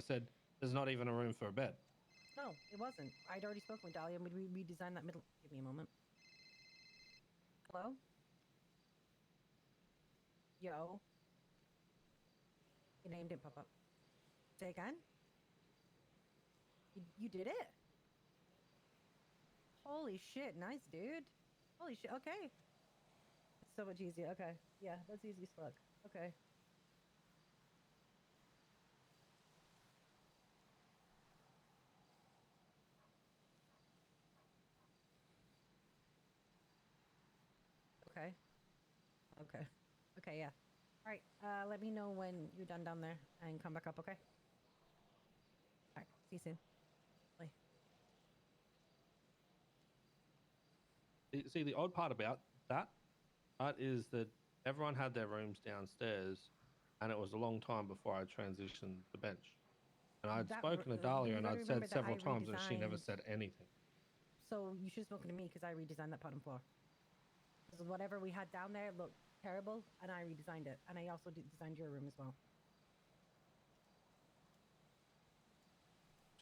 said, there's not even a room for a bed. No, it wasn't. I'd already spoken with Dahlia and we redesigned that middle. Give me a moment. Hello? Yo. Your name didn't pop up. Say again? You did it? Holy shit, nice, dude. Holy shit, okay. It's so much easier, okay. Yeah, that's easy as fuck. Okay. Okay. Okay. Okay, yeah. All right, let me know when you're done down there and come back up, okay? All right, see you soon. Bye. See, the odd part about that, right, is that everyone had their rooms downstairs, and it was a long time before I transitioned the bench. And I'd spoken to Dahlia, You and gotta I'd said remember that I several times, and she never redesigned. said anything. So you should have spoken to me because I redesigned that bottom floor. Because whatever we had down there looked terrible, and I redesigned it. And I also designed your room as well.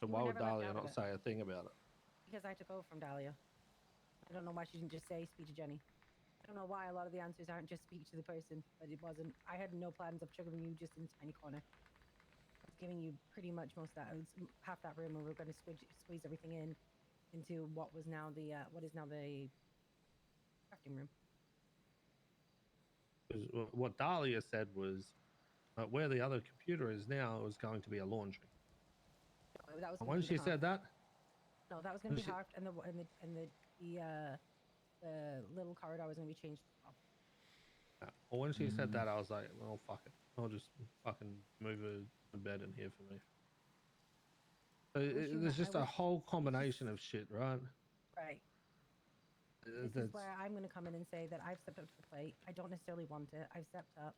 So You why were would never left Dahlia out of not it. say a thing about it? Because I took over from Dahlia. I don't know why she didn't just say speak to Jenny. I don't know why a lot of the answers aren't just speak to the person, but it wasn't. I had no plans of chugging you just in a tiny corner. I was giving you pretty much most of that. It was half that room, and we were going to squeeze everything into what was now the what is now the crafting room. What Dahlia said was, where the other computer is now is going to be a laundry. No, that was And going when to be she the hearth. said that, No, that was going to be hearth, and the little corridor was going to be changed as well. well, when she said that, I was like, well, fuck it. I'll just fucking move a bed in here for me. So there's just a whole combination of shit, right? Right. This is where I'm going to come in and say that I've stepped up to the plate. I don't necessarily want it. I've stepped up,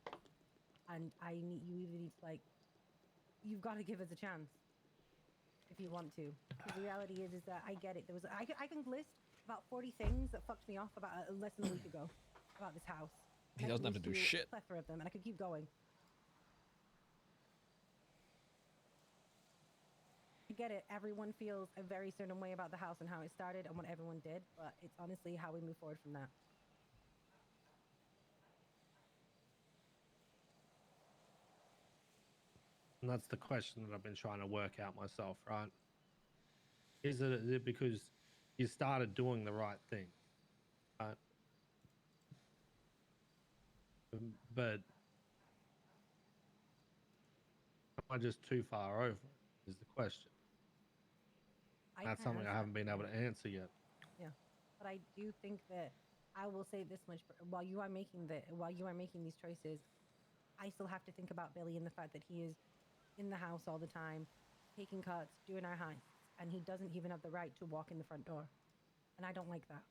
and I need you. Either need to like, you've got to give us a chance if you want to. Because the reality is that I get it. There was I can list about 40 things that fucked me off about less than a week ago about this house. He doesn't have to do shit. A plethora of them, and I could keep going. I get it. Everyone feels a very certain way about the house and how it started and what everyone did, but it's honestly how we move forward from that. And that's the question that I've been trying to work out myself, right? Is it because you started doing the right thing, right? But am I just too far over it, is the question. That's something I haven't been able to answer yet. Yeah, but I do think that I will say this much: while you are making these choices, I still have to think about Billy and the fact that he is in the house all the time, taking cuts, doing our heists, and he doesn't even have the right to walk in the front door, and I don't like that.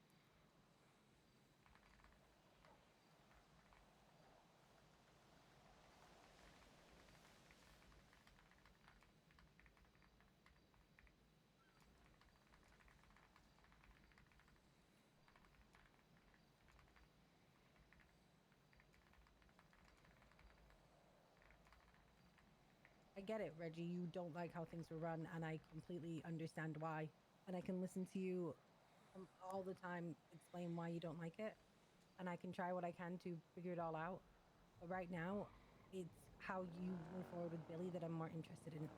I get it, Reggie. You don't like how things were run, and I completely understand why. And I can listen to you all the time explain why you don't like it. And I can try what I can to figure it all out. But right now, it's how you move forward with Billy that I'm more interested in.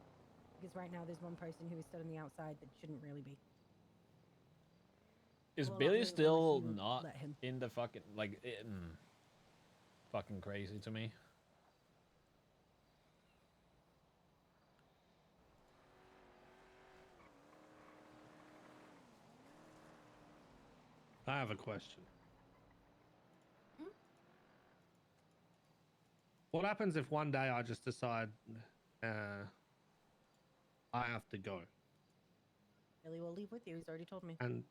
Because right now, there's one person who is stood on the outside that shouldn't really be. Is Billy still not in the fucking, like, fucking crazy to me? I have a question. Hmm? What happens if one day I just decide I have to go? Billy will leave with you. He's already told me. And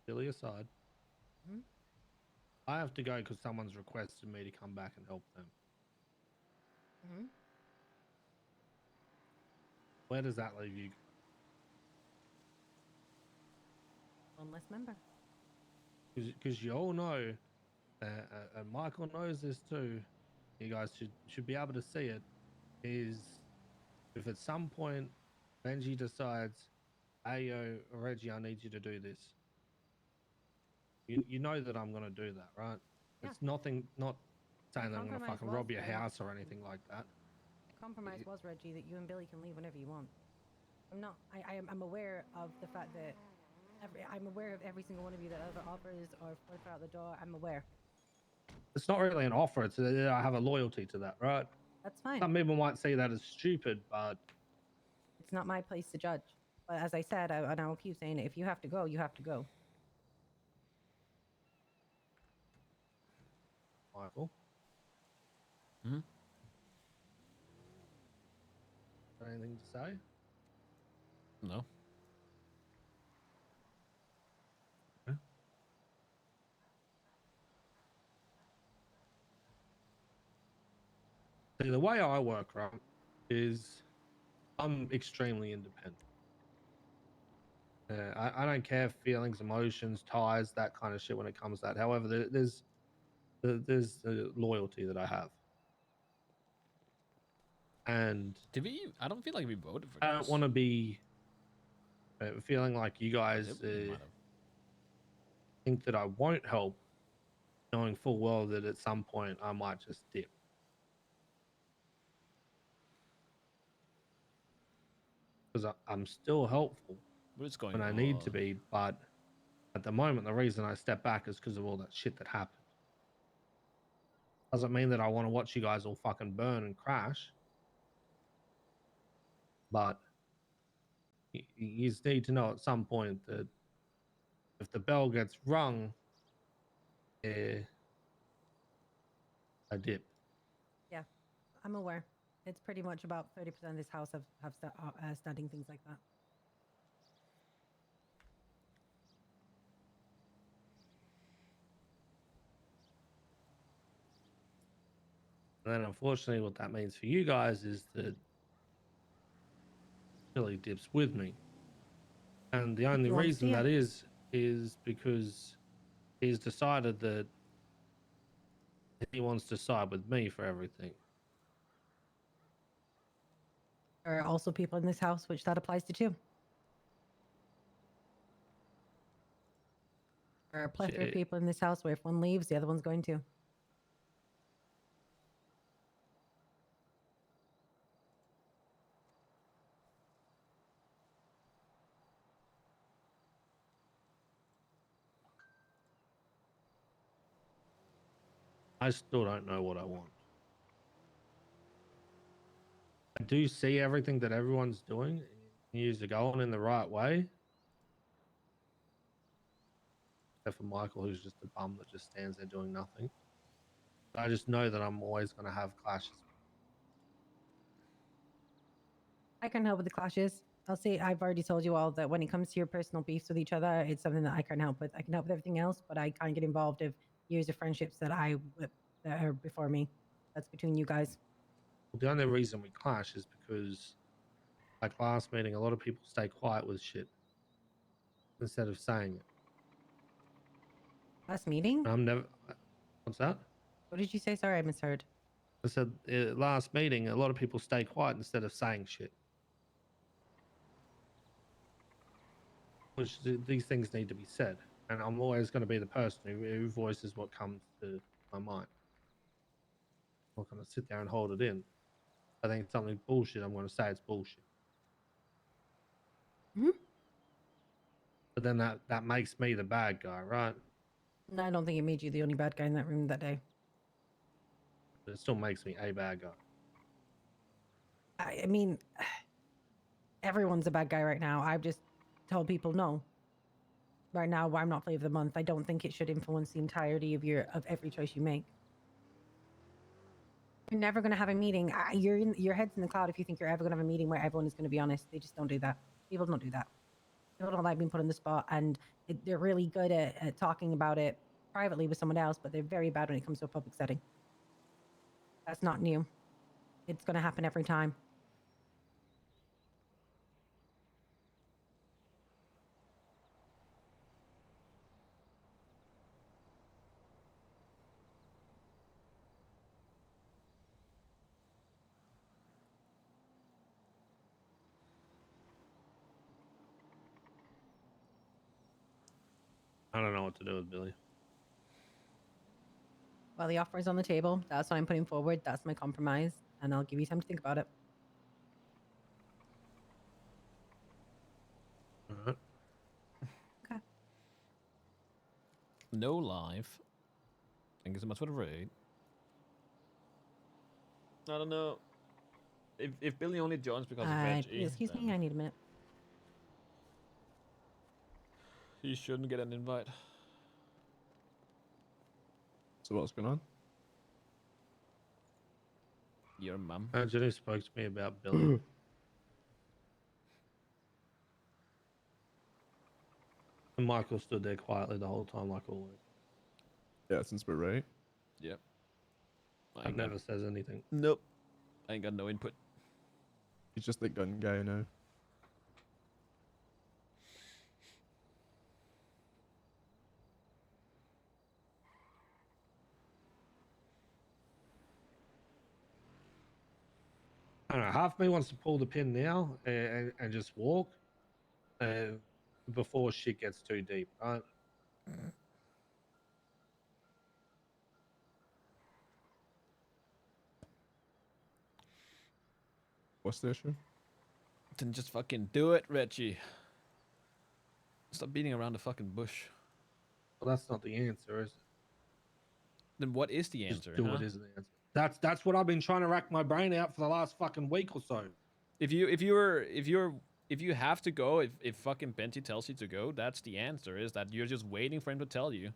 Billy aside, Hmm? I have to go because someone's requested me to come back and help them. Hmm? Where does that leave you? One less member. Because you all know, and Michael knows this too. You guys should be able to see it. Is If at some point Benji decides, hey, yo, Reggie, I need you to do this, you know that I'm going to do that, right? Yeah. It's nothing, not saying that I'm going to compromise fucking was rob your that- house or anything like that. The compromise was, Reggie, that you and Billy can leave whenever you want. I'm aware of the fact that I'm aware of every single one of you that ever offers or further out the door. I'm aware. It's not really an offer. It's I have a loyalty to that, right? That's fine. Some people might see that as stupid, but It's not my place to judge. But as I said, and I will keep saying it, if you have to go, you have to go. Michael, Hmm? got anything to say? No. See, the way I work, right, is I'm extremely independent. I don't care feelings, emotions, ties, that kind of shit when it comes to that. However, there's the loyalty that I have, and Did we? I don't feel like we voted for I don't this. want to be feeling like you Oh, guys did we? We might have. think that I won't help, knowing full well that at some point I might just dip. Because I'm still helpful What is going when I on? need to be, but at the moment, the reason I step back is because of all that shit that happened. Doesn't mean that I want to watch you guys all fucking burn and crash, but you just need to know at some point that if the bell gets rung, I dip. Yeah, I'm aware. It's pretty much about 30% of this house have studying things like that. And then unfortunately, what that means for you guys is that Billy dips with me. And the only reason that is because he's decided that he wants to side with me for everything. There are also people in this house which that applies to too. There are a plethora of people in this house where if one leaves, the other one's going to. I still don't know what I want. I do see everything that everyone's doing. Years are going in the right way. Except for Michael, who's just a bum that just stands there doing nothing. I just know that I'm always going to have clashes. I can help with the clashes. I've already told you all that when it comes to your personal beefs with each other, it's something that I can't help with. I can help with everything else, but I can't get involved if years of friendships that are before me. That's between you guys. Well, the only reason we clash is because, like last meeting, a lot of people stay quiet with shit instead of saying it. Last meeting? I'm never. What's that? What did you say? Sorry, I misheard. I said last meeting, a lot of people stay quiet instead of saying shit. Which these things need to be said, and I'm always going to be the person who voices what comes to my mind. I'm not going to sit there and hold it in. I think it's something bullshit. I'm going to say it's bullshit. Mm-hmm. But then that makes me the bad guy, right? No, I don't think it made you the only bad guy in that room that day. But it still makes me a bad guy. I mean, everyone's a bad guy right now. I've just told people no. Right now, I'm not flavor of the month. I don't think it should influence the entirety of every choice you make. You're never going to have a meeting. Your head's in the cloud if you think you're ever going to have a meeting where everyone is going to be honest. They just don't do that. People don't do that. People don't like being put on the spot, and they're really good at talking about it privately with someone else, but they're very bad when it comes to a public setting. That's not new. It's going to happen every time. I don't know what to do with Billy. Well, the offer is on the table. That's what I'm putting forward. That's my compromise, and I'll give you time to think about it. All right. Okay. No life. Thank you so much for the raid. I don't know. If Billy only joins because of Reggie, Excuse me, I need a minute. he shouldn't get an invite. So what's going on? Your mum. Jenny spoke to me about Billy. And Michael stood there quietly the whole time, like always. Yeah, since we're right. Yep. I never says anything. Nope. I ain't got no input. He's just the gun guy now. I don't know. Half me wants to pull the pin now and just walk before shit gets too deep, right? What's the issue? Then just fucking do it, Reggie. Stop beating around the fucking bush. Well, that's not the answer, is it? Then what is the answer? Just do it isn't the answer. That's what I've been trying to rack my brain out for the last fucking week or so. If you have to go, if fucking Benji tells you to go, that's the answer. Is that you're just waiting for him to tell you.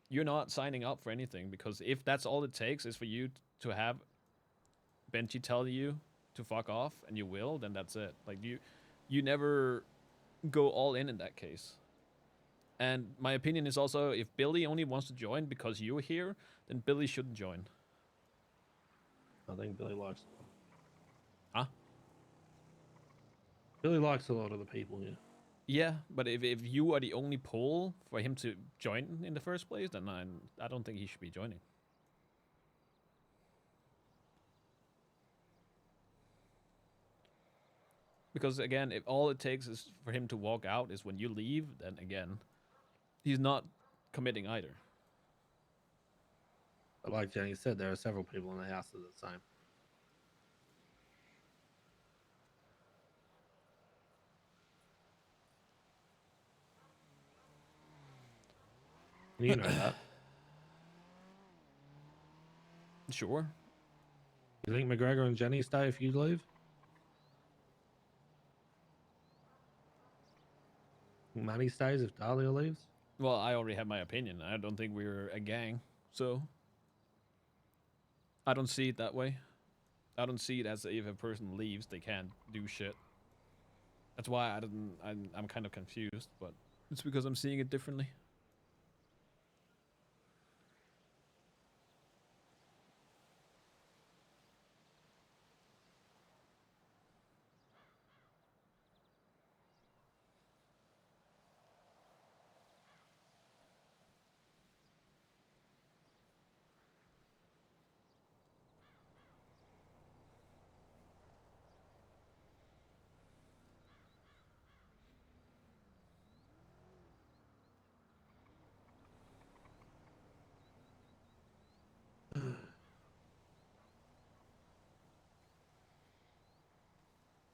You're not signing up for anything, because if that's all it takes is for you to have Benji tell you to fuck off, and you will, then that's it. Like you never go all in that case. And my opinion is also, if Billy only wants to join because you're here, then Billy shouldn't join. I think Billy likes it. Huh? Billy likes a lot of the people here. Yeah, but if you are the only pull for him to join in the first place, then I don't think he should be joining. Because again, if all it takes is for him to walk out is when you leave, then again, he's not committing either. But like Jenny said, there are several people in the house that are the same. You know that. Sure. You think McGregor and Jenny stay if you leave? Manny stays if Dahlia leaves? Well, I already have my opinion. I don't think we're a gang, so I don't see it that way. I don't see it as if a person leaves, they can't do shit. That's why I'm kind of confused, but it's because I'm seeing it differently.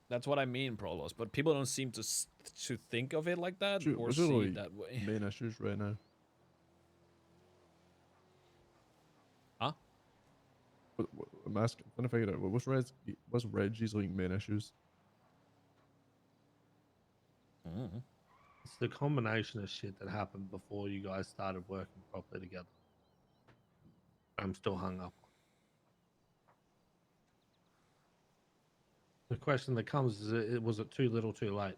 That's what I mean, Prolos. But people don't seem to think of it like that or see it that way. Main issues right now. Huh? I'm asking, trying to figure out what's Reggie's like main issues. Mm. It's the combination of shit that happened before you guys started working properly together. I'm still hung up on. The question that comes is, was it too little too late?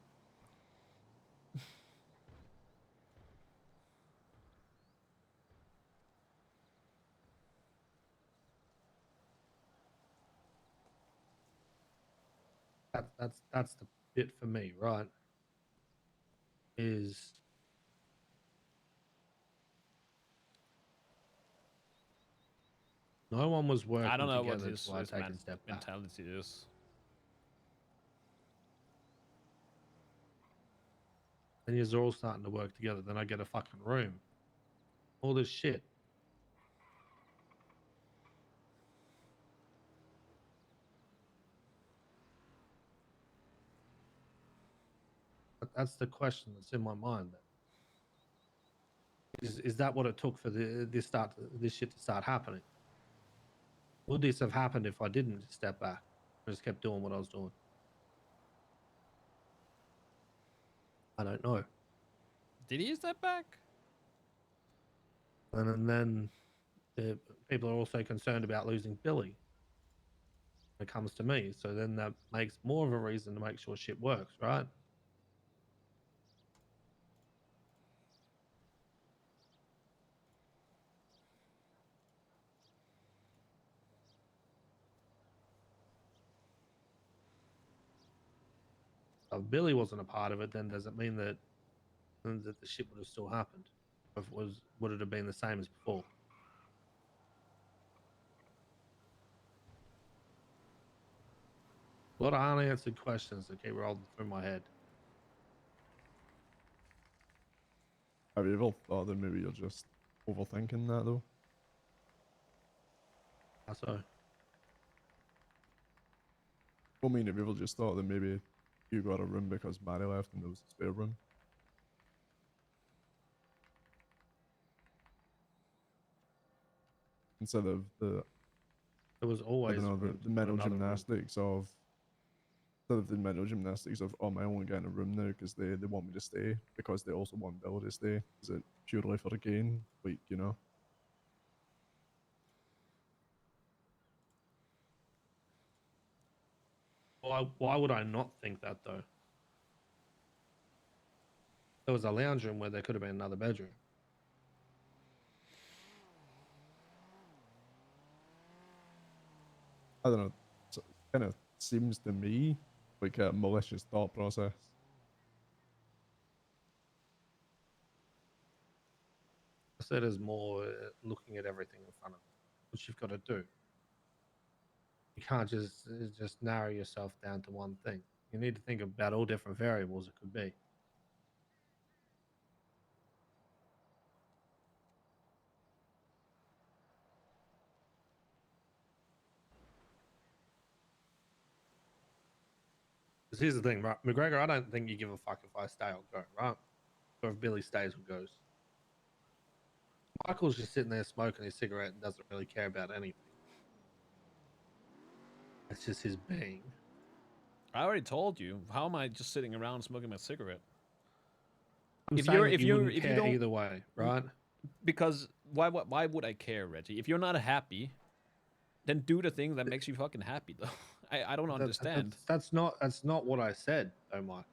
That's the bit for me, right? Is no one was working I don't know what together his till I take a step back. mentality is. and you're all starting to work together. Then I get a fucking room. All this shit. That's the question that's in my mind. Is that what it took for this shit to start happening? Would this have happened if I didn't step back? I just kept doing what I was doing. I don't know. Did he step back? And then people are also concerned about losing Billy when it comes to me. So then that makes more of a reason to make sure shit works, right? If Billy wasn't a part of it, then does it mean that the shit would have still happened? Or if it was, would it have been the same as before? A lot of unanswered questions that keep rolling through my head. Have you ever thought that maybe you're just overthinking that though? How so? I mean, have you ever just thought that maybe you got a room because Mary left and there was a spare room? Instead of the, There was I always don't know, room the to put mental another room. gymnastics of, instead of the mental gymnastics of, oh, I only get in a room now because they want me to stay, because they also want Billy to stay. Is it purely for the gain? Like, you know? Why would I not think that though? There was a lounge room where there could have been another bedroom. I don't know. It kind of seems to me like a malicious thought process. I said is more looking at everything in front of you, which you've got to do. You can't just narrow yourself down to one thing. You need to think about all different variables it could be. Because here's the thing, right? McGregor, I don't think you give a fuck if I stay or go, right? Or if Billy stays or goes. Michael's just sitting there smoking his cigarette and doesn't really care about anything. It's just his being. I already told you. How am I just sitting around smoking my cigarette? I'm If saying you're- that if you you're- wouldn't if you care don't- either way, right? Because why would I care, Reggie? If you're not happy, then do the thing that makes you fucking happy, though. I don't understand. That's not what I said, though, Mike.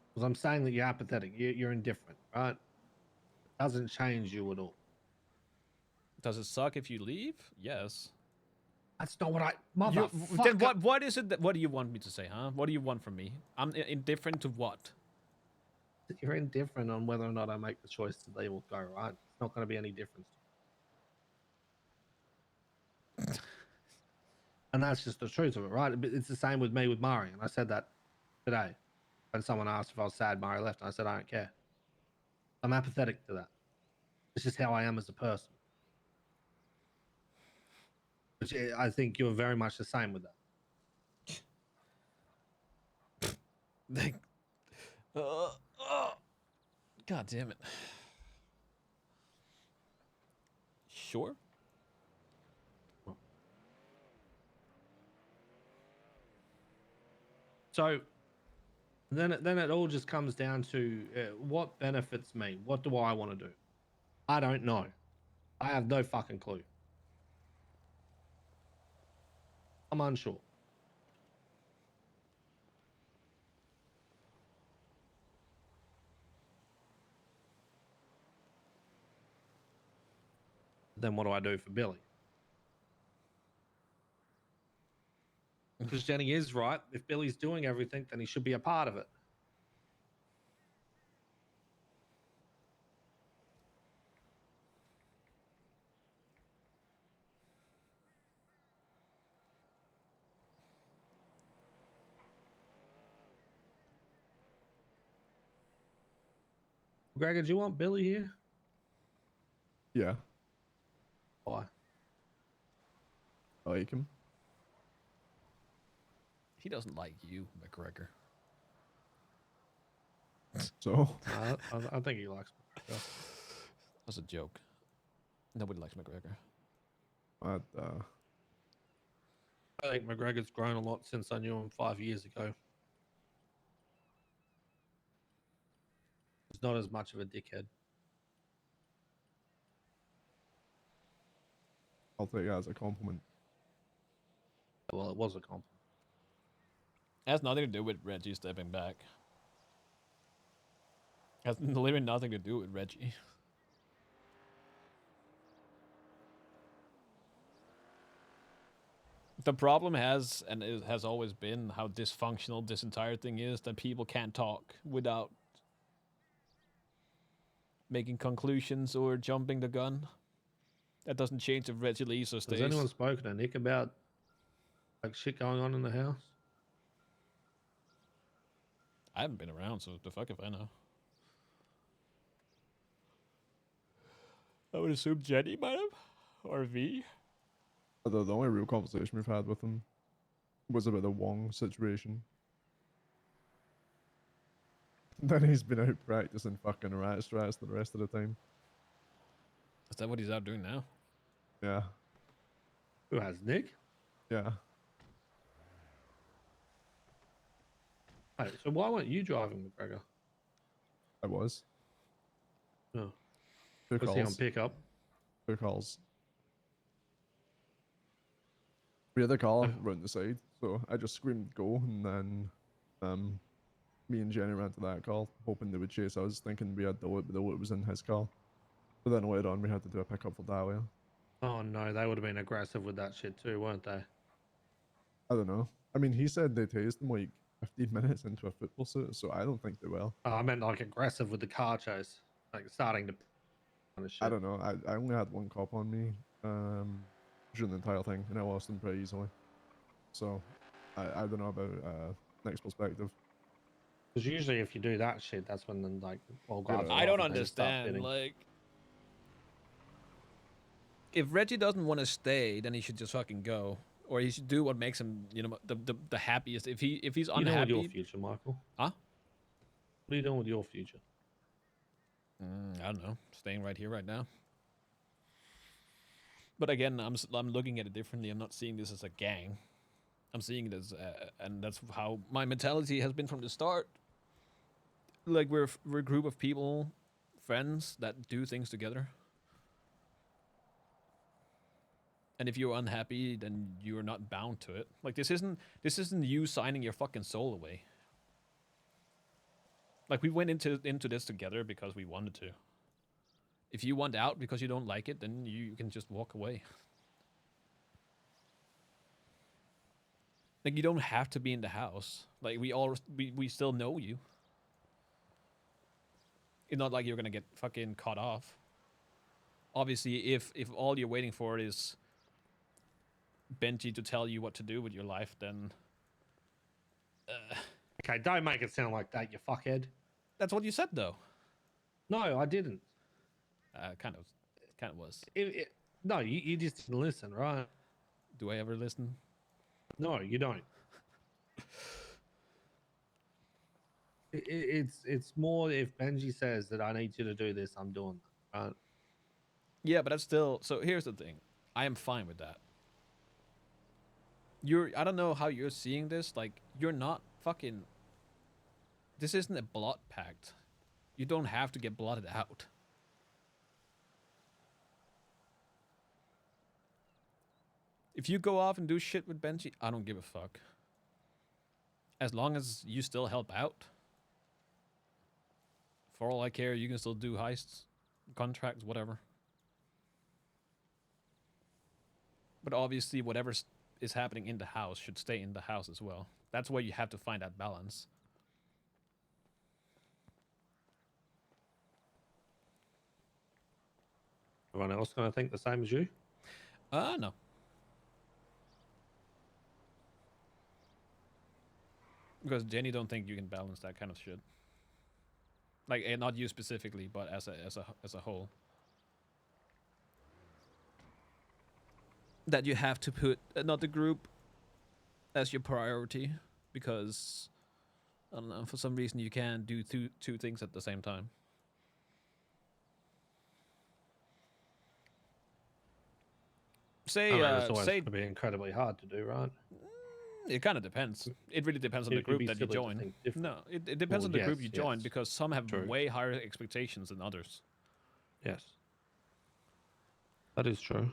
Because I'm saying that you're apathetic. You're indifferent, right? It doesn't change you at all. Does it suck if you leave? Yes. That's not what I Then motherfucker. what is it that, what do you want me to say, huh? What do you want from me? I'm indifferent to what? You're indifferent on whether or not I make the choice to leave or go, right? It's not going to be any difference. And that's just the truth of it, right? It's the same with me with Mari. And I said that today when someone asked if I was sad Mari left. And I said, I don't care. I'm apathetic to that. It's just how I am as a person. Which I think you're very much the same with that. Like, uh, God damn it. Sure. So then it all just comes down to what benefits me. What do I want to do? I don't know. I have no fucking clue. I'm unsure. Then what do I do for Billy? Because Jenny is right. If Billy's doing everything, then he should be a part of it. Gregor, do you want Billy here? Yeah, Why? I like him. He doesn't like you, McGregor. So I think he likes McGregor. That's a joke. Nobody likes McGregor. I I think McGregor's grown a lot since I knew him 5 years ago. He's not as much of a dickhead. I'll take it as a compliment. Well, it was a compliment. It has nothing to do with Reggie stepping back. It has literally nothing to do with Reggie. The problem has, and it has always been, how dysfunctional this entire thing is, that people can't talk without making conclusions or jumping the gun. That doesn't change if Reggie leaves or stays. Has anyone spoken to Nick about like shit going on in the house? I haven't been around, so the fuck if I know. I would assume Jenny might have, or V. The only real conversation we've had with him was about the Wong situation. Then he's been out practicing fucking rat strats the rest of the time. Is that what he's out doing now? Yeah, Who has Nick? yeah. Hey, so why weren't you driving, McGregor? I was. No. Two Was he on calls. pickup? Two calls. We had a car round the side, so I just screamed go, and then me and Jenny ran to that car, hoping they would chase us, thinking we had the loot, but the loot was in his car. But then later on, we had to do a pickup for Dahlia. Oh no, they would have been aggressive with that shit too, weren't they? I don't know. I mean, he said they tased him like 15 minutes into a football suit, so I don't think they will. I meant like aggressive with the car chase, like starting to kind of shit. I don't know. I only had one cop on me during the entire thing, and I lost him pretty easily. So I don't know about next perspective. Because usually if you do that shit, that's when then like all Yeah, guys. I don't start understand. bidding. Like, if Reggie doesn't want to stay, then he should just fucking go, or he should do what makes him, you know, the happiest. If he's You know with unhappy, your future, Michael? Huh? What are you doing with your future? I don't know, staying right here, right now. But again, I'm looking at it differently. I'm not seeing this as a gang. I'm seeing it as, and that's how my mentality has been from the start. Like we're a group of people, friends that do things together. And if you're unhappy, then you're not bound to it. Like this isn't you signing your fucking soul away. Like we went into this together because we wanted to. If you want out because you don't like it, then you can just walk away. Like you don't have to be in the house. Like we still know you. It's not like you're gonna get fucking cut off. Obviously, if all you're waiting for is Benji to tell you what to do with your life, then Okay, don't make it sound like that, you fuckhead. that's what you said, though. No, I didn't. Kind of was. No, you just didn't listen, right? Do I ever listen? No, you don't. It's more if Benji says that I need you to do this, I'm doing that, right? Yeah, but that's still. So here's the thing. I am fine with that. I don't know how you're seeing this. Like, you're not fucking. This isn't a blot pact. You don't have to get blotted out. If you go off and do shit with Benji, I don't give a fuck. As long as you still help out. For all I care, you can still do heists, contracts, whatever. But obviously, whatever is happening in the house should stay in the house as well. That's where you have to find that balance. Everyone else gonna think the same as you? No. Because Jenny don't think you can balance that kind of shit. Like not you specifically, but as a whole. That you have to put another group as your priority because I don't know, for some reason you can't do two things at the same time. Say I mean, it's always say going to be incredibly hard to do, right? it kind of depends. It really depends on the It'd group be that you silly to join. think different. No, it depends Well, on the group you yes, join yes. because some have True. way higher expectations than others. Yes. That is true.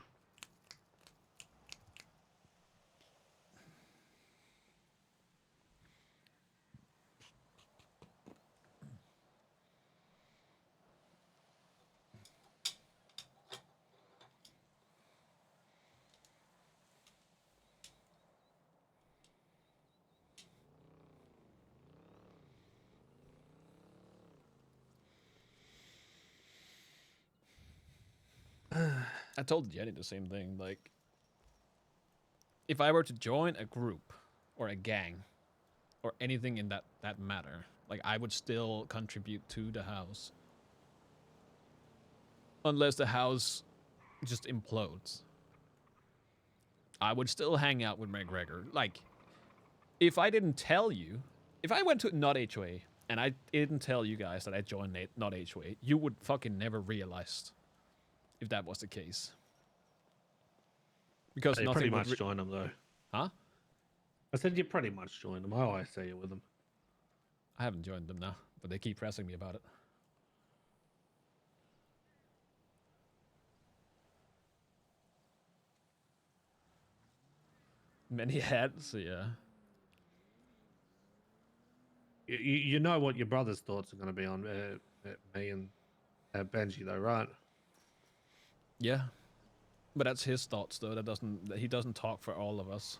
I told Jenny the same thing. Like, if I were to join a group or a gang or anything in that matter, like I would still contribute to the house, unless the house just implodes. I would still hang out with McGregor. Like, if I didn't tell you, if I went to not HOA and I didn't tell you guys that I joined not HOA, you would fucking never realize if that was the case. Because You nothing pretty would much join them, though. Huh? I said you pretty much join them. I always see you with them. I haven't joined them now, but they keep pressing me about it. Many hats, yeah. You know what your brother's thoughts are going to be on me and Benji, though, right? Yeah. But that's his thoughts, though. He doesn't talk for all of us.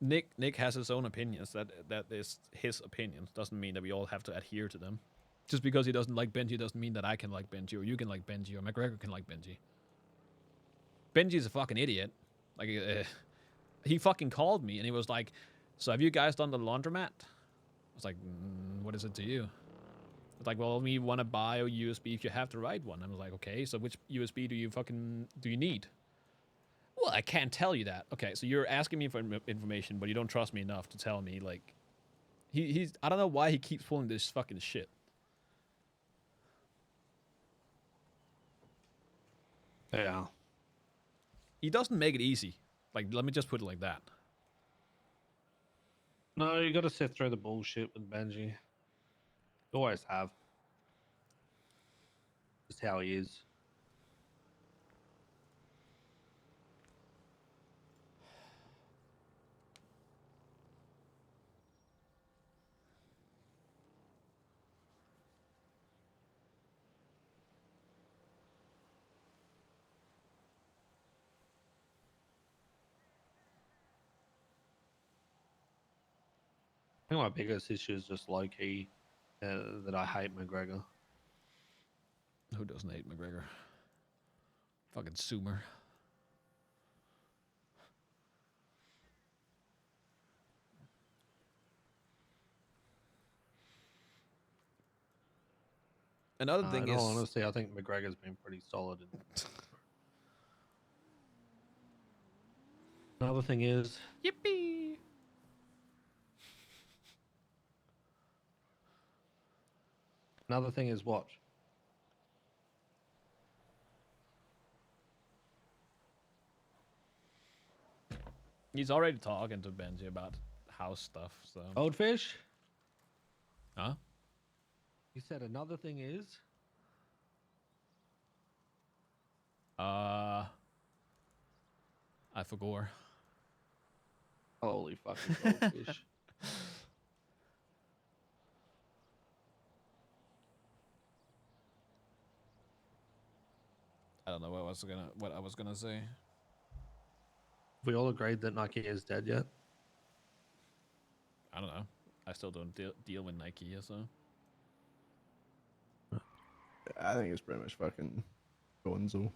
Nick has his own opinions. That is his opinions. Doesn't mean that we all have to adhere to them. Just because he doesn't like Benji doesn't mean that I can like Benji or you can like Benji or McGregor can like Benji. Benji's a fucking idiot. Like he fucking called me and he was like, "So have you guys done the laundromat?" I was like, "What is it to you?" It's like, "Well, we want to buy a USB if you have to write one." I was like, "Okay, so which USB do you need?" Well, I can't tell you that. Okay, so you're asking me for information, but you don't trust me enough to tell me, like... He's... I don't know why he keeps pulling this fucking shit. Yeah. He doesn't make it easy. Like, let me just put it like that. No, you got to sit through the bullshit with Benji. You always have. Just how he is. I think my biggest issue is just low-key that I hate McGregor. Who doesn't hate McGregor? Fucking Sumer. Another thing In is... all honesty, I think McGregor's been pretty solid. Another thing is... Yippee! Another thing is what? He's already talking to Benji about house stuff, so... Goldfish? Huh? You said another thing is... I forgot. Holy fucking goldfish. I don't know what I was gonna say. We all agreed that Nike is dead yet? I don't know. I still don't deal with Nike, so... I think it's pretty much fucking gonzo.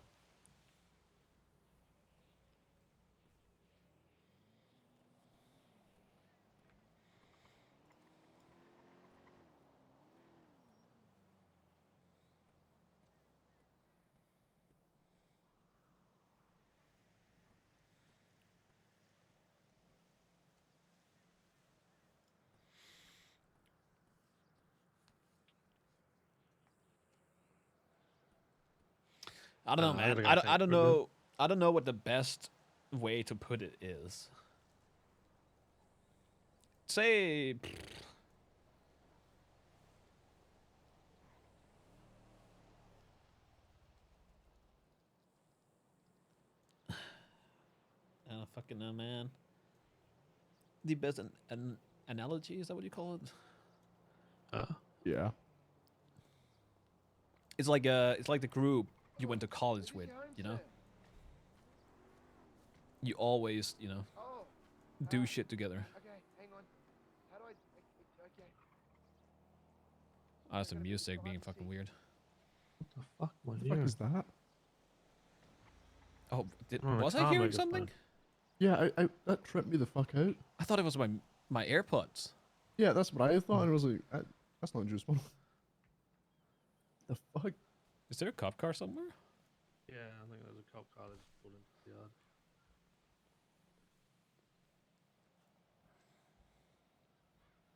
I don't know, I gotta man. go I take don't a know. I don't know what the best way to put it is. Say. I don't fucking know, man. The best an analogy, is that what you call it? Yeah. It's like the group you went to college with, you know? You always, you know, Oh, do shit together. okay, hang on. How do I? Okay. Oh, that's the music being fucking weird. What the fuck am I What the fuck hearing? is that? Oh, Oh, was a I car hearing megaphone. something? Yeah, I that tripped me the fuck out. I thought it was my AirPods. Yeah, that's what I thought. And I was like, that's not juice one. The fuck? Is there a cop car somewhere? Yeah, I think there's a cop car that just pulled into the yard.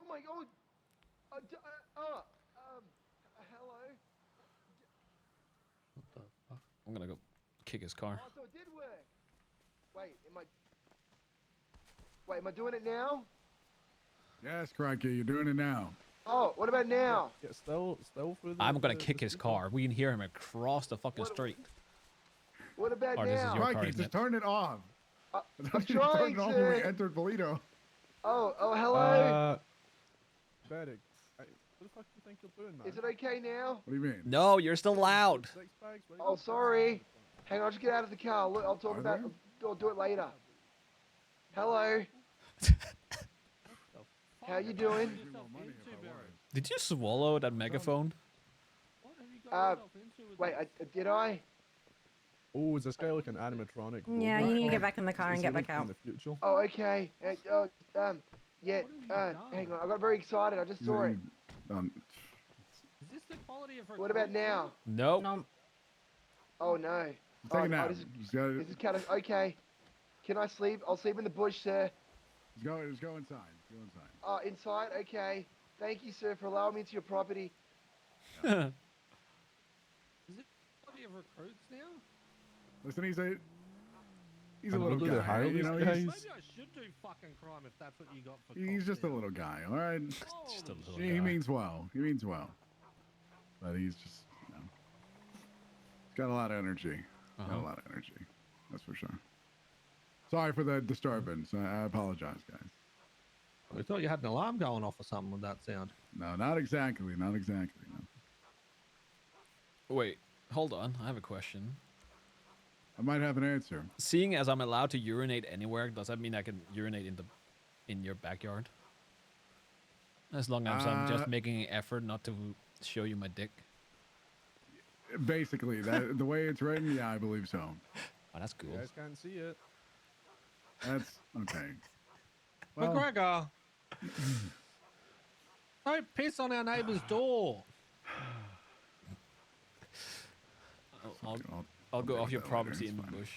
Oh my god. Hello. What the fuck? I'm gonna go kick his car. Oh, so it did work. Wait, am I doing it now? Yes, Crikey, you're doing it now. Oh, what about now? Yeah, still through the. I'm gonna the kick his speaker. car. We can hear him across the fucking What- street. What about Oh, this is now? your car, Crikey, isn't just it? turn it off. I'm You turned trying it off when we to. entered Polito. Oh, hello. Derek, what the fuck do you think you're doing, man? Is it okay now? What do you mean? No, you're still loud. Six bags? What are you Oh, doing? sorry. Hang on, I'll just get out of the car. Look, I'll talk Are about. there? I'll do it later. Hello. How you doing? Did you swallow that megaphone? What have you got yourself into with Wait, did I? Oh, is this guy like an animatronic? Yeah, robot you need to or get back in the car is and he get like back from out. the future? Oh, okay. Yeah. Hang on. I got very excited. I just saw it. Is this the quality of What about now? Nope. No, Oh no. Take a nap. This is, Just go, this is kind of okay. Can I sleep? I'll sleep in the bush, sir. just go inside. Go inside. Oh, inside. Okay. Thank you, sir, for allowing me into your property. Is it the quality of recruits now? Listen, he's a And little do they guy. hire You these know, guys? Maybe I should do fucking crime if that's what you got for he's just a cocktail. little guy. All right. Just a Holy little shit. He guy. means well. He means well. But he's just, you know, he's got a lot of energy. Got Uh-huh. a lot of energy. That's for sure. Sorry for the disturbance. I apologize, guys. We thought you had an alarm going off or something with that sound. No, not exactly. Not exactly. No. Wait, hold on. I have a question. I might have an answer. Seeing as I'm allowed to urinate anywhere, does that mean I can urinate in your backyard? As long as I'm just making an effort not to show you my dick. Basically, that the way it's written, yeah, I believe so. Oh, that's cool. You guys can't see it. That's okay. Well, McGregor! Don't piss on our neighbour's door. I'll go deal off your with that later, property it's in the fine. bush.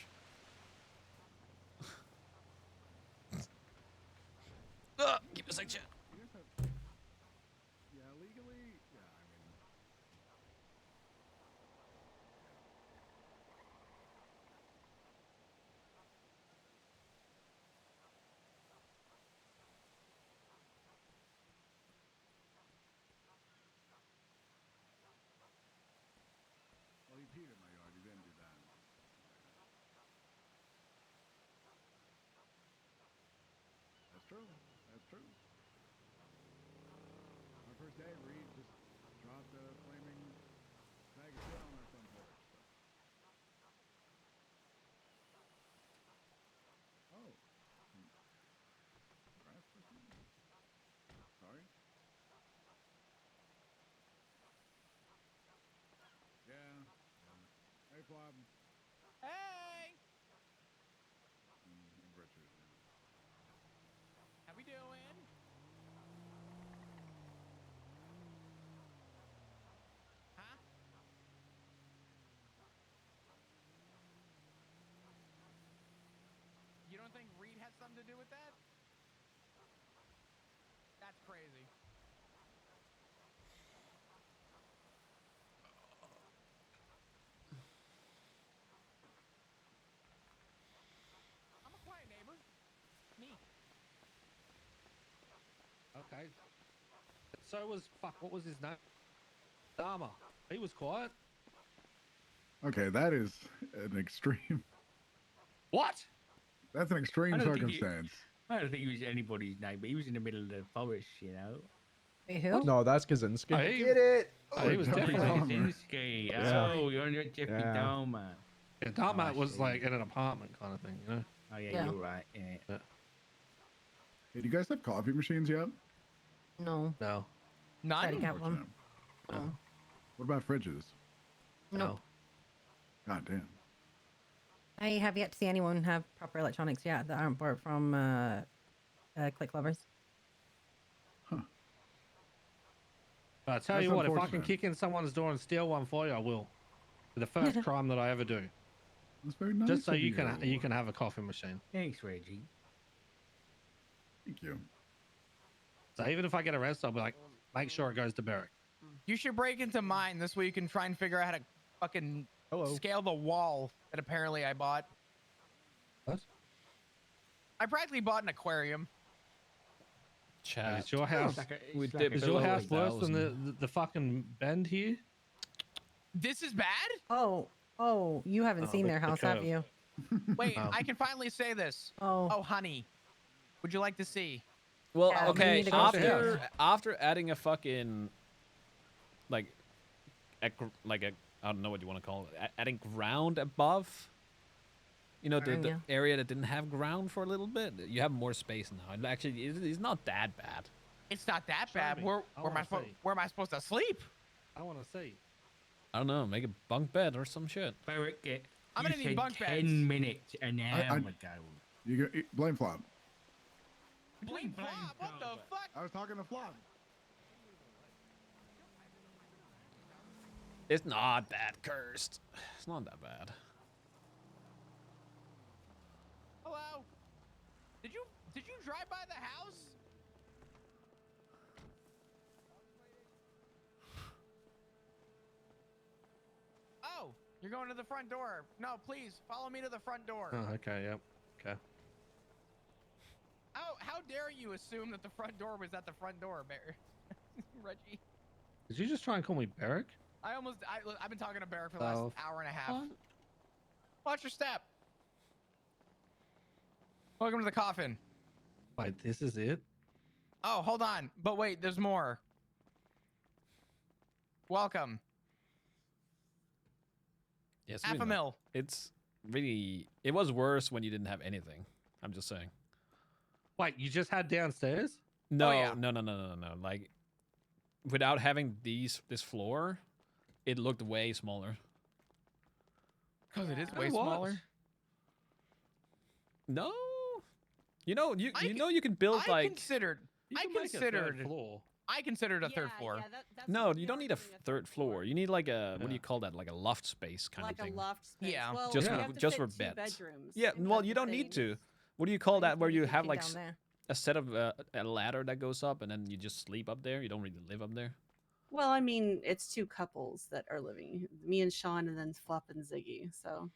Give me a sec, chat. yeah, legally, yeah, I mean, well, he peed in my yard. He didn't do that. That's true. That's true. Our first day, Reed just dropped a flaming bag of shit on our front porch. Oh. Grass or something? Sorry? Yeah. Hey, Flob. Hey, And Richard, yeah. how we doing? Huh? You don't think Reed has something to do with that? That's crazy. Okay. So was what was his name? Dharma. He was quiet. Okay, that is an extreme. What? That's an extreme I don't think he- circumstance. I don't think he was anybody's name, but he was in the middle of the forest, you know. Wait, who? No, that's Kaczynski. Oh, he, Get it? oh, he was Jeffrey definitely. Dahmer. Kaczynski. Yeah. Oh, you're on your Jeffrey Yeah. Dahmer. Yeah, Dharma I was see. like in an apartment kind of thing, you know. Oh yeah, Yeah. you're right. Yeah. Hey, do you guys have coffee machines yet? No. No. Try to None. get one. Unfortunate. No. What about fridges? Nope. God damn. I have yet to see anyone have proper electronics yet that aren't bought from Click Lovers. But I tell That's you what, if I can unfortunate. kick in someone's door and steal one for you, I will. The first crime that I ever do, That's very nice. just so of you can have a coffee machine. Thanks, Reggie. Thank you. So even if I get arrested, I'll be like, make sure it goes to Beric. You should break into mine this way. You can try and figure out how to fucking Hello. scale the wall that apparently I bought. What? I practically bought an aquarium. Chat. Is your house We like dip is below your house worse than 1,000. the fucking bend here? This is bad? Oh, you haven't Oh, seen the their house, have curve. you? Wait, Oh. I can finally say this. Oh, Oh, honey. Would you like to see? Well, Yeah, we okay. need to go to the After house. after adding a fucking like a I don't know what you want to call it. Adding ground above. You know, Ground, the yeah. area that didn't have ground for a little bit. You have more space now. And actually, it's not that bad. It's not that Show bad. me. Where, I where, am I wanna see. where am I supposed to sleep? I want to see. I don't know. Make a bunk bed or some shit. Barrett, I'm you gonna need said bunk 10 beds. minutes an hour ago. You go, blame Flop. Blink flop? What the fuck? I was talking to Flop. It's not that cursed. It's not that bad. Hello? Did you drive by the house? Oh, you're going to the front door. No, please follow me to the front door. Oh, okay, yep. Okay. How dare you assume that the front door was at the front door, Reggie? Did you just try and call me Beric? I've been talking to Barrett for the last Oh, hour and a half. what? Watch your step. Welcome to the coffin. Wait, this is it? Oh, hold on. But wait, there's more. Welcome. Yes. Half a mil. It's really. It was worse when you didn't have anything. I'm just saying. Wait, you just had downstairs? No, yeah. no. Like, without having this floor, it looked way smaller. Because it is Yeah. way It was. smaller. No. You know, you I know you can build I like. considered. You I can make a third considered. floor. I considered a third floor. No, you don't need a third floor. You need like a what do you call that? Like a loft space kind Like of a thing. loft space. Yeah. Well, Just you for- have to just fit for 2 beds. bedrooms. Yeah, and well, that's you the don't need thing. to. What do you call that? Where you have Kitchen like down there. a set of a ladder that goes up, and then you just sleep up there. You don't really live up there. Well, I mean, it's 2 couples that are living. Me and Sean, and then Flop and Ziggy. So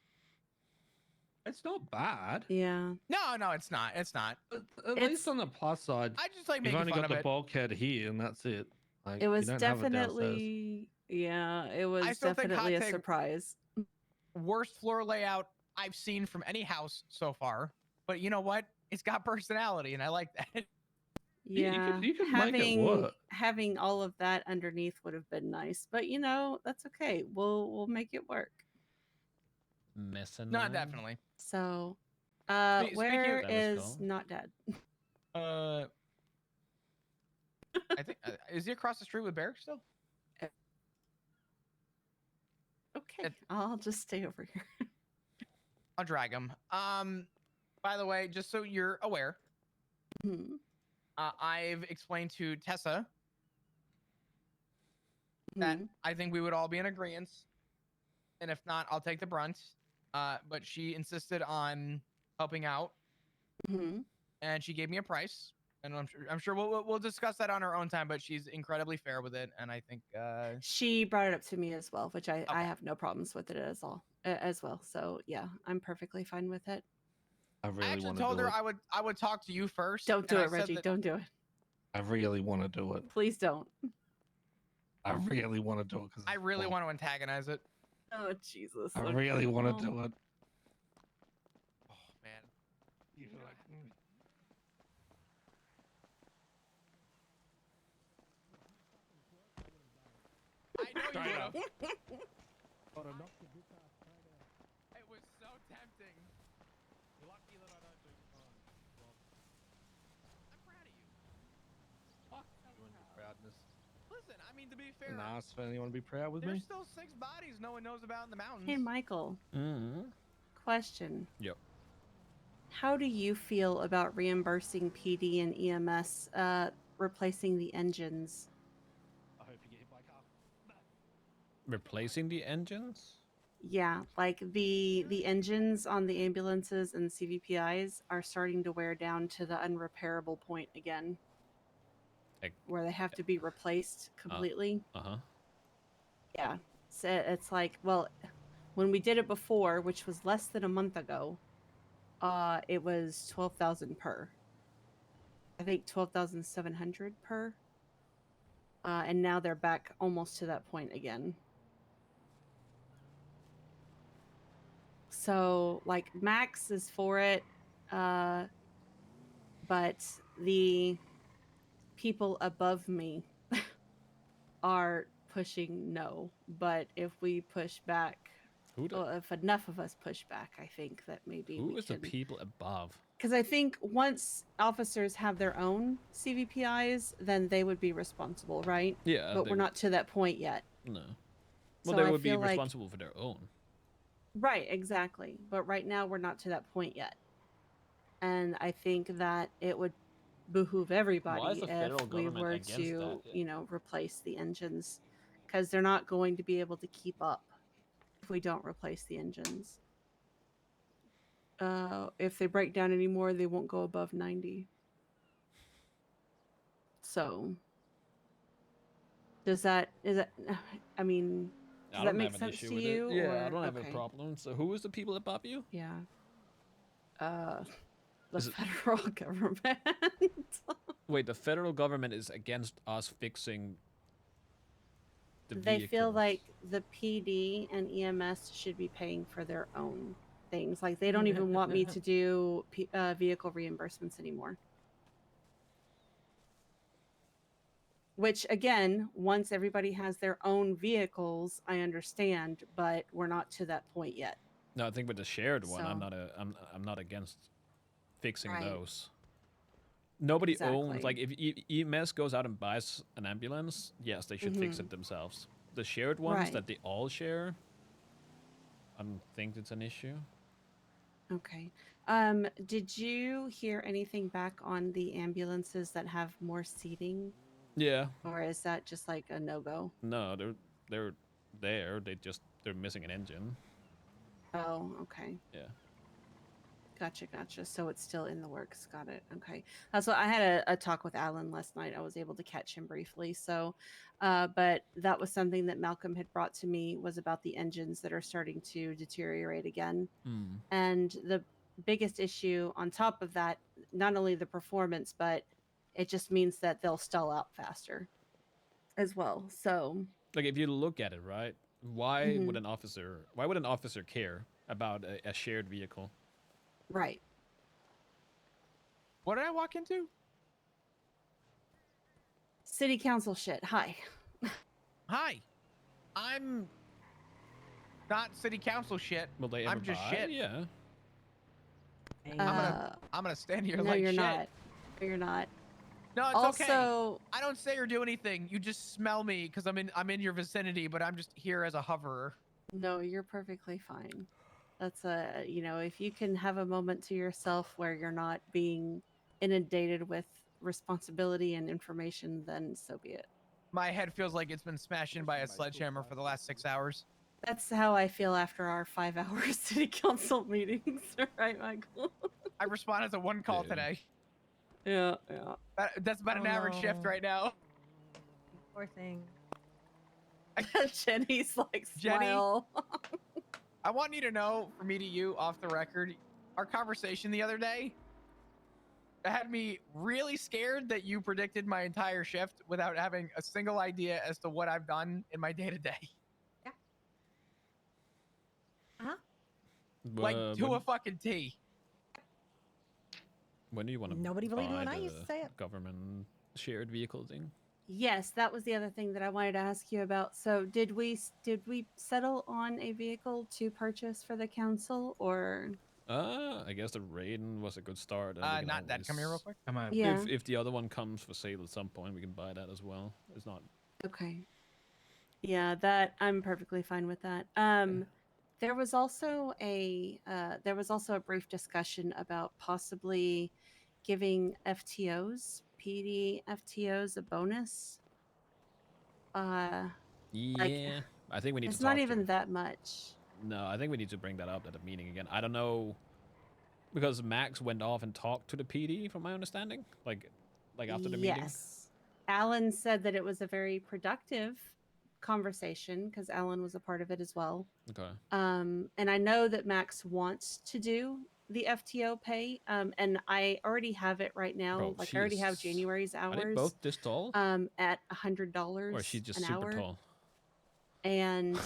It's not bad. yeah, No, it's not. It's not. At It's- least on the plus side, I just like you've making only fun got of the it. bulkhead here, and that's it. Like, it was you don't have it downstairs. definitely it was still think definitely hot a take- surprise. Worst floor layout I've seen from any house so far. But you know what? It's got personality, and I like that. Yeah, you could make it work. having all of that underneath would have been nice, but you know that's okay. We'll make it work. Messing. No, definitely. So, Speaking where That was is cool. not dead? I think is he across the street with Barrick still? Okay, I'll just stay over here. I'll drag him. By the way, just so you're aware, Mhm, I've explained to Tessa that mhm. I think we would all be in agreement, and if not, I'll take the brunt. But she insisted on helping out, Mhm. and she gave me a price, and I'm sure we'll discuss that on our own time. But she's incredibly fair with it, and I think She brought it up to me as well, which I Okay. have no problems with it as well. So yeah, I'm perfectly fine with it. I I really actually want to told do her it. I would talk to you first. Don't do and I it, said Reggie. that- Don't do it. I really want to do it. Please don't. I really want to do it because I really want to antagonize it. Oh Jesus. I okay, really want well, to do it. Oh man. You feel like, I know you Straight would up. have. It was so tempting. Lucky that I don't do crime. I'm proud of you. Fuck you and your proudness. Listen, I mean, to be fair, And ask for anyone to be proud with there's me. still 6 bodies no one knows about in the mountains. Hey Michael, Mm-hmm. question. Yep. How do you feel about reimbursing PD and EMS replacing the engines? I hope you get hit by a car. Replacing the engines? Yeah, like the engines on the ambulances and CVPIs are starting to wear down to the unrepairable point again, Like, where they have to be replaced completely. uh-huh. Yeah, so it's like, well, when we did it before, which was less than a month ago, it was 12,000 per. I think 12,700 per. And now they're back almost to that point again. So, like, Max is for it, but the people above me are pushing no. But if we push back, Who the, if enough of us push back, I think that maybe who we is the can. people above? Because I think once officers have their own CVPIs, then they would be responsible, right? Yeah, But they we're would- not to that point yet. No. So Well, they I would be feel like- responsible for their own. Right, exactly. But right now we're not to that point yet. And I think that it would behoove everybody the federal if we government were against to, that? you know, replace the engines. Because they're not going to be able to keep up if we don't replace the engines. If they break down anymore, they won't go above 90. So, is that, I mean, I does that don't make have an sense issue to with you? it. Yeah, or, I don't have okay. a problem. So who is the people above you? Yeah. The Is it- federal government. Wait, the federal government is against us fixing the They feel vehicles. like the PD and EMS should be paying for their own things. Like they don't even want me to do vehicle reimbursements anymore. Which again, once everybody has their own vehicles, I understand, but we're not to that point yet. No, I think with the shared one, I'm So- I'm not against fixing Right. those. Nobody owns, Exactly. like, if EMS goes out and buys an ambulance, yes, they should fix it themselves. The shared ones Right. that they all share, I don't think it's an issue. Okay. Did you hear anything back on the ambulances that have more seating, Yeah, or is that just like a no-go? no, they're there. They're missing an engine. Oh, okay. Yeah. Gotcha. So it's still in the works. Got it. Okay. That's what I had a talk with Alan last night. I was able to catch him briefly. So, but that was something that Malcolm had brought to me, was about the engines that are starting to deteriorate again. Mm. And the biggest issue on top of that, not only the performance, but it just means that they'll stall out faster as well. So, Like, if you look at it, right? Why Mhm. would an officer care about a shared vehicle? right. What did I walk into? City council shit. Hi. Hi. I'm not city council shit. Will they ever I'm just buy? shit. Yeah. I'm gonna stand here No, like you're shit. not. No, you're not. No, it's okay. Also, I don't say or do anything. You just smell me because I'm in your vicinity, but I'm just here as a hoverer. no, you're perfectly fine. That's if you can have a moment to yourself where you're not being inundated with responsibility and information, then so be it. My head feels like it's been smashed in by a sledgehammer for the last 6 hours. That's how I feel after our 5-hour city council meetings, right, Michael? I responded to one call Yeah. today. Yeah. That's about an average shift no. right now. Poor thing. Jenny's like, Jenny? smile. I want you to know, from me to you, off the record, our conversation the other day, had me really scared that you predicted my entire shift without having a single idea as to what I've done in my day to day. Like to a fucking T. When do you want to Nobody believed me buy when I used to the say it. government shared vehicle thing? Yes, that was the other thing that I wanted to ask you about. So, did we settle on a vehicle to purchase for the council, or? I guess the Raiden was a good start. And we can Not that. Come here real always- quick. Come on. Yeah. If the other one comes for sale at some point, we can buy that as well. It's not. Okay. Yeah, that I'm perfectly fine with that. There was also a brief discussion about possibly giving PD FTOs a bonus. Yeah, I think we need It's to not talk even to. that much. No, I think we need to bring that up at the meeting again. I don't know, because Max went off and talked to the PD, from my understanding, like after the meeting. Yes. Alan said that it was a very productive conversation because Alan was a part of it as well. Okay. And I know that Max wants to do the FTO pay. And I already have it right now. Bro, Like I already have she's- January's Are they hours. both this tall? At $100 Or is she just an super hour. tall? And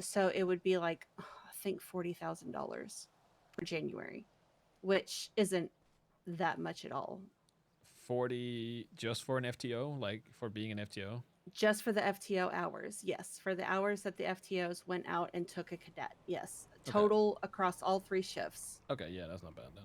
so it would be like I think $40,000 for January, which isn't that much at all. 40 just for an FTO, like for being an FTO? Just for the FTO hours, yes. For the hours that the FTOs went out and took a cadet, yes. Okay. Total across all 3 shifts. Okay, yeah, that's not bad then.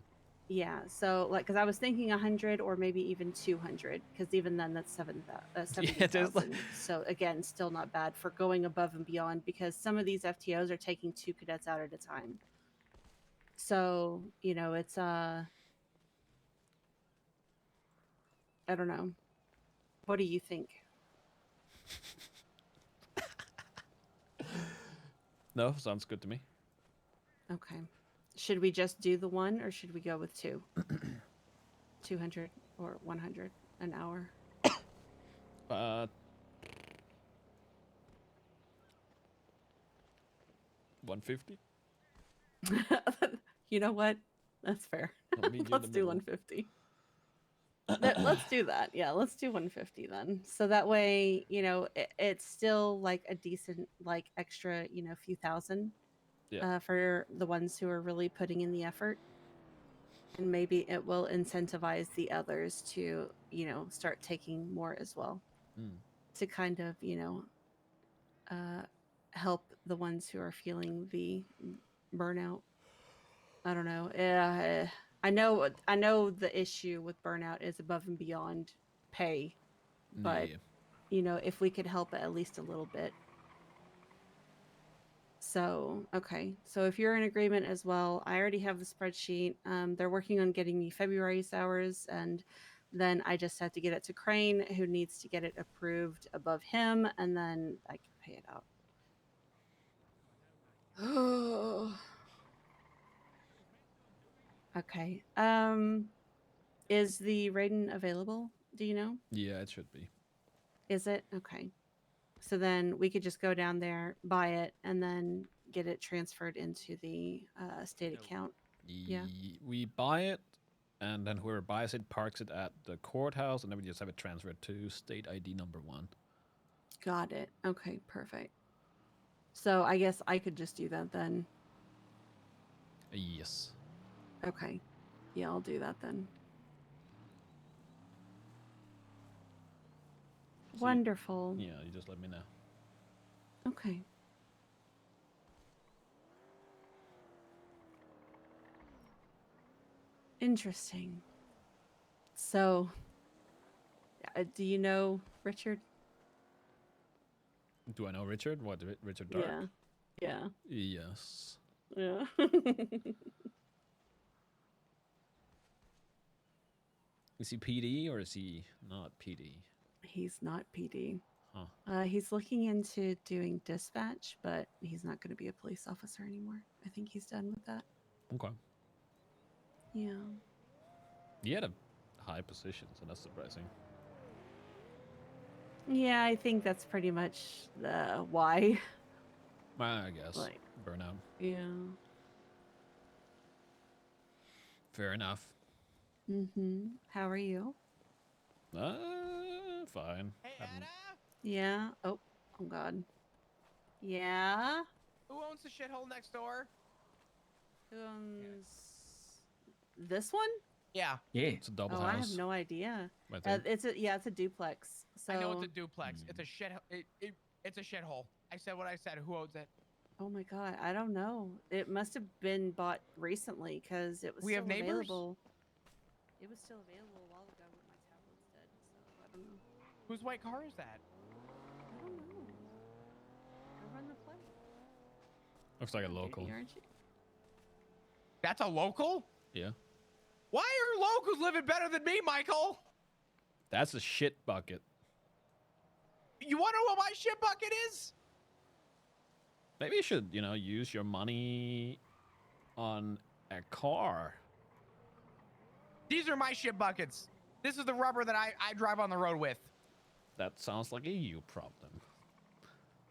Yeah, so like, because I was thinking 100 or maybe even 200, because even then that's 70,000. So again, still not bad for going above and beyond, because some of these FTOs are taking 2 cadets out at a time. So it's I don't know. What do you think? No, sounds good to me. Okay. Should we just do the 1 or should we go with 2? 200 or 100 an hour? 150? You know what? That's fair. I'll meet you in Let's the do middle. 150. Let's do that. Yeah, let's do 150 then. So that way, it's still like a decent, like extra, few thousand for the ones who are really putting in the effort. And maybe it will incentivize the others to, start taking more as well. To kind of, help the ones who are feeling the burnout. I don't know. I know the issue with burnout is above and beyond pay, but Yeah. if we could help it at least a little bit. So, okay. So if you're in agreement as well, I already have the spreadsheet. They're working on getting me February's hours, and then I just have to get it to Crane, who needs to get it approved above him, and then I can pay it out. Okay. Is the Raiden available? Do you know? Yeah, it should be. Is it? Okay. So then we could just go down there, buy it, and then get it transferred into the state account. Yeah. We buy it, and then whoever buys it parks it at the courthouse, and then we just have it transferred to state ID number 1. Got it. Okay, perfect. So I guess I could just do that then. Yes. Okay. Yeah, I'll do that then. So Wonderful. Yeah, you just let me know. Okay. Interesting. So, do you know Richard? Do I know Richard? What, Richard Dark? Yeah. Yes. Yeah. Is he PD or is he not PD? He's not PD. Huh. He's looking into doing dispatch, but he's not going to be a police officer anymore. I think he's done with that. Okay. Yeah. He had a high position, so that's surprising. Yeah, I think that's pretty much the why. I guess. Like, burnout. yeah. Fair enough. How are you? Fine. Hey, Haven't- Anna. Yeah. Oh God. Yeah. Who owns the shithole next door? Who owns this one? Yeah, Yeah. It's a double Oh, I have house. no idea. I think. It's a duplex. So I know it's a duplex. It's a shit. It's a shithole. I said what I said. Who owns it? oh my God, I don't know. It must have been bought recently because it was We still have neighbors? available. It was still available a while ago, but my tablet's dead, so I don't know. Whose white car is that? I don't know. I run the play. Looks like a Duty, local. aren't you? That's a local? Yeah. Why are locals living better than me, Michael? That's a shit bucket. You want to know what my shit bucket is? Maybe you should, use your money on a car. These are my shit buckets. This is the rubber that I drive on the road with. That sounds like a you problem.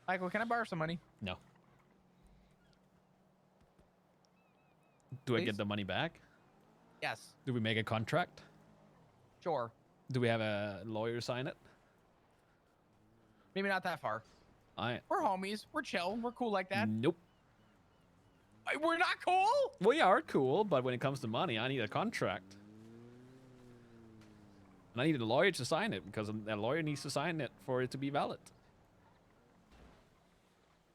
Michael, can I borrow some money? No. Do I Please? get the money back? Yes. Do we make a contract? Sure. Do we have a lawyer sign it? Maybe not that far. We're homies. We're chill. We're cool like that. Nope. We're not cool? We are cool, but when it comes to money, I need a contract. And I need a lawyer to sign it because a lawyer needs to sign it for it to be valid.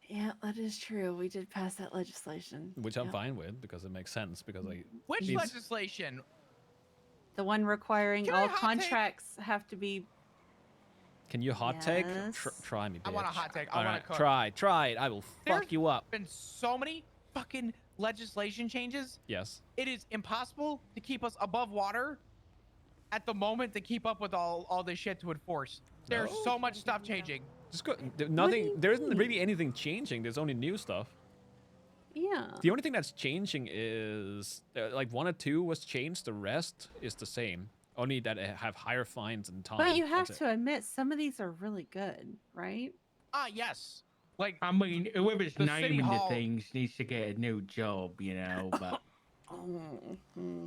Yeah, that is true. We did pass that legislation. Which I'm Yep. fine with because it makes sense. Because Which Means- legislation? The one requiring Can I all hot take? contracts have to be. can you hot take? Yes. Try me, bitch. I want a hot take. I All want right, to cook. try it. I will fuck There's you up. been so many fucking legislation changes. Yes. It is impossible to keep us above water at the moment to keep up with all this shit to enforce. There's No. so much stuff changing. Just go. do Nothing. you There isn't mean? really anything changing. There's only new stuff. Yeah. The only thing that's changing is like 1 or 2 was changed. The rest is the same. Only that it have higher fines and time. But you have That's it. to admit, some of these are really good, right? Yes. Like, I mean, whoever's The city naming the hall- things needs to get a new job, But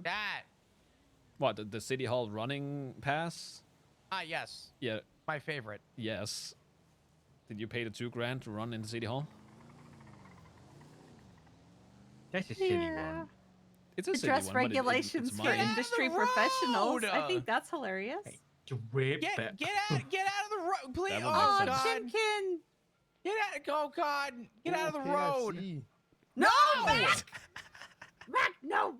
that. What the city hall running pass? Yes. Yeah. My favorite. Yes. Did you pay the $2,000 to run in the city hall? that's a silly Yeah. one. It's a The silly dress one, but regulations it's for mine. Get out of industry the professionals. I road! think that's hilarious. Rip Get it. out of the road, please. That Oh would make Oh, sense. God. Chimkin! Get out. Oh God. Get out of the Oh, road. KFC. No! Mac! Mac, no!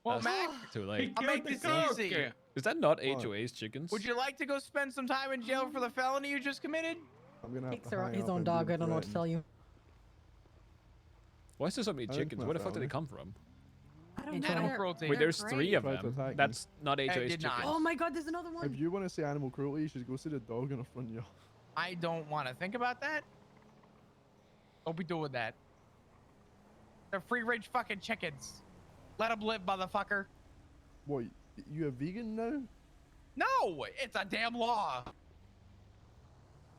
Well, That's Mac, too late. I'll make this easy. Is that not What? HOA's chickens? would you like to go spend some time in jail for the felony you just committed? I'm gonna have Takes to hang his up own and dog. do I don't know what to threaten. tell you. Why is there so many I think chickens? my Where the fuck did they family. come from? I don't Animal know. Animal They're- cruelty. Wait, they're there's 3 great. of Tried to them. attack me. That's not HOA's did not. chickens. Oh my God, there's another one. If you want to see animal cruelty, you should go see the dog in the front yard. I don't want to think about that. Don't be doing that. They're free-range fucking chickens. Let them live, motherfucker. What? You a vegan now? No, it's a damn law.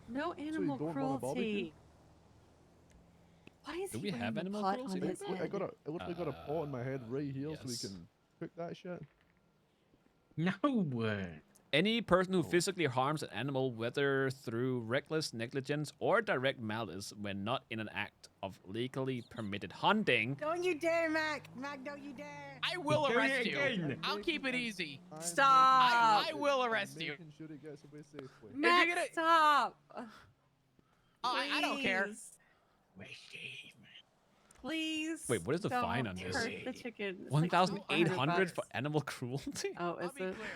No you animal don't want a barbecue? cruelty. Why is Do he we wearing have the animal pot cruelty? on his I head? got a, I literally got a pot on my head right here so we yes. can cook that shit. No. Any person who Oh. physically harms an animal, whether through reckless negligence or direct malice, when not in an act of legally permitted hunting, Don't you dare, Mac. Mac, don't you dare. I will Do it arrest you. again. I'll keep it easy. Stop. I will arrest you. Making sure it gets away safely. Mac, gonna- stop! Oh, I don't care. Please. Where's Steve, man? Please. Wait, what is the don't fine on this? hurt the chicken. It's like 1,800 for $400. animal cruelty? Oh, I'll is be it? clear.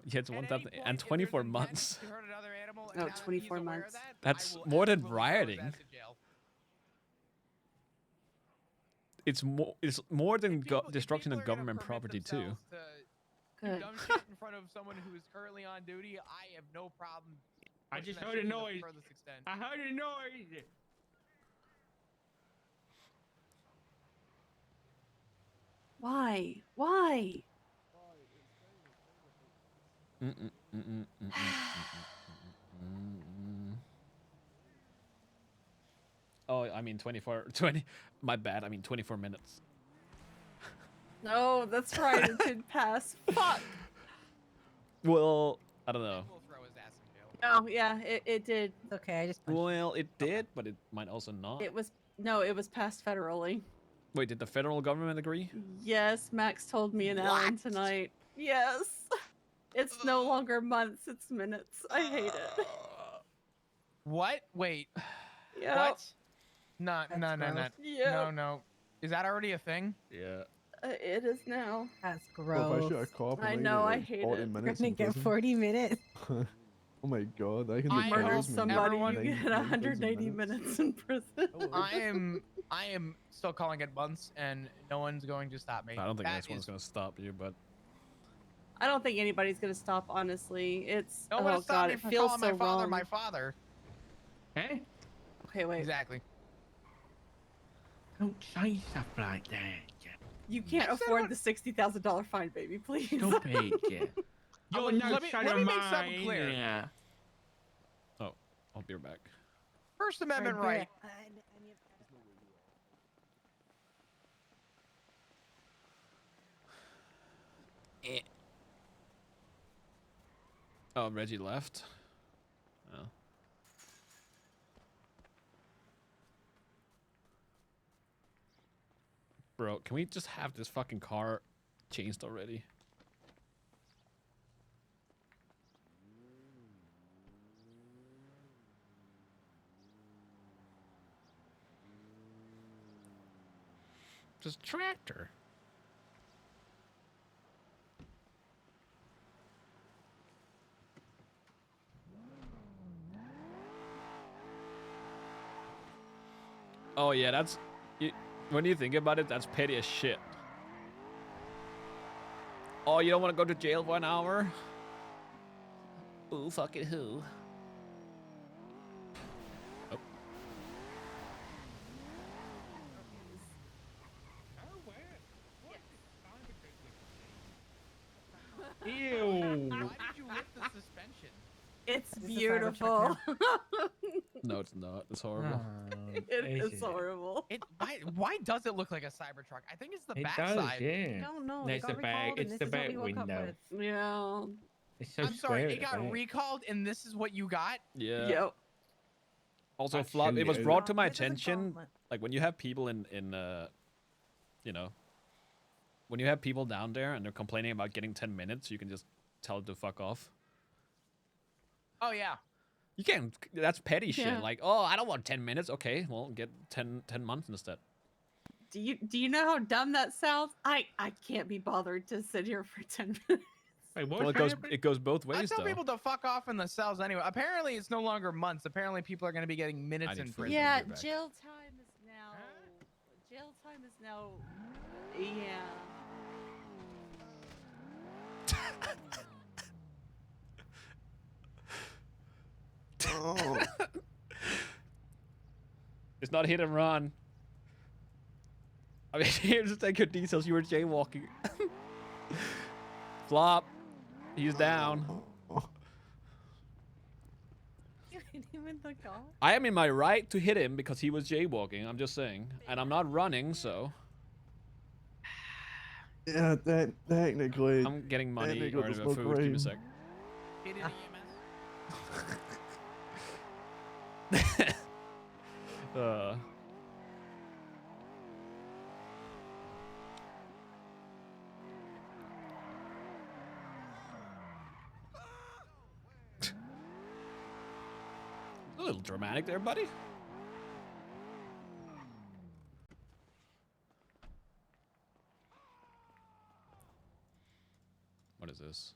Yeah, it's At 1,000 any point, and if 24 there's intent months. to hurt another animal, and No, now that he's 24 aware of months. that, That's I will more than absolutely throw his rioting. ass in jail. It's more than If people- if destruction people of are gonna government permit property too. themselves to do Good. dumb shit in front of someone who is currently on duty, I have no problem. I pushing just that heard shit a to the noise. furthest extent. I heard a noise. Why? Why? Oh, I mean 20. My bad. I mean 24 minutes. No, that's right. It did pass. Fuck. Well, I don't know. We'll throw his ass in jail. Oh yeah, it did. It's okay. I just punched you. Well, it did, but it might also not. It was passed federally. Wait, did the federal government agree? Yes, Max told me an Alan tonight. Yes. It's no longer months, it's minutes. I hate it. What? Wait. Yeah. What? No. Yep. No. Is that already a thing? Yeah. It is now. That's Well, if I gross. shoot a cop, I I'm know, I gonna hate get 40 it. You're minutes gonna in get prison. 40 minutes. Oh my god, I can I do murder Murder murders, man. somebody, everyone- you get 180 minutes in prison. I am still calling it months, and no one's going to stop me. I don't think That this one's is- gonna stop you, but I don't think anybody's gonna stop, honestly. It's No one oh stop god, me it from feels calling so my father wrong. my father. Eh? Okay, wait. Exactly. Don't say stuff like that. You can't I said afford what- the $60,000 fine, baby, please. Stop it. You're let no me- son let of me make something mine. clear. Yeah. oh, I'll be right back. First Amendment Alright, right. Oh, Reggie left. Oh. Bro, can we just have this fucking car changed already? Just tractor. Oh yeah, that's when you think about it, that's petty as shit. Oh, you don't want to go to jail for an hour? Ooh, fuck it, who? Oh. Ew. Why did you lift the suspension? It's This is a beautiful. No, it's not. It's horrible. It is horrible. Why does it look like a Cybertruck? I think it's the It backside. does, yeah. No, no. No, They it's got the back. recalled, and It's this the is what back we woke up window. with. Yeah. It's so I'm square sorry, at it the got back. recalled, and this is what you got? Yeah. Yep. Also, That's Flop, it was shitty. brought to my It doesn't attention, fall- like when you have people in you know, when you have people down there and they're complaining about getting 10 minutes, you can just tell them to fuck off. Oh yeah. You can't, that's petty Yeah. shit. Like, oh, I don't want 10 minutes. Okay, well, get 10 months instead. Do you know how dumb that sounds? I can't be bothered to sit here for 10 minutes. Wait, Well, what's it goes both I ways, tell though. people to fuck off in the cells anyway. Apparently, it's no longer months. Apparently, people are going to be getting minutes need in food. prison. Yeah, be back. jail time is now. Jail time is now. Yeah. Oh. It's not hit and run. I mean, here's just take your details. You were jaywalking. Flop. He's down. You hit him in the car? I am in my right to hit him because he was jaywalking. I'm just saying. And I'm not running, so Yeah, technically. I'm getting money Technically, or there's food. no Give me a crime. sec. Get in EMS. A little dramatic there, buddy. What is this?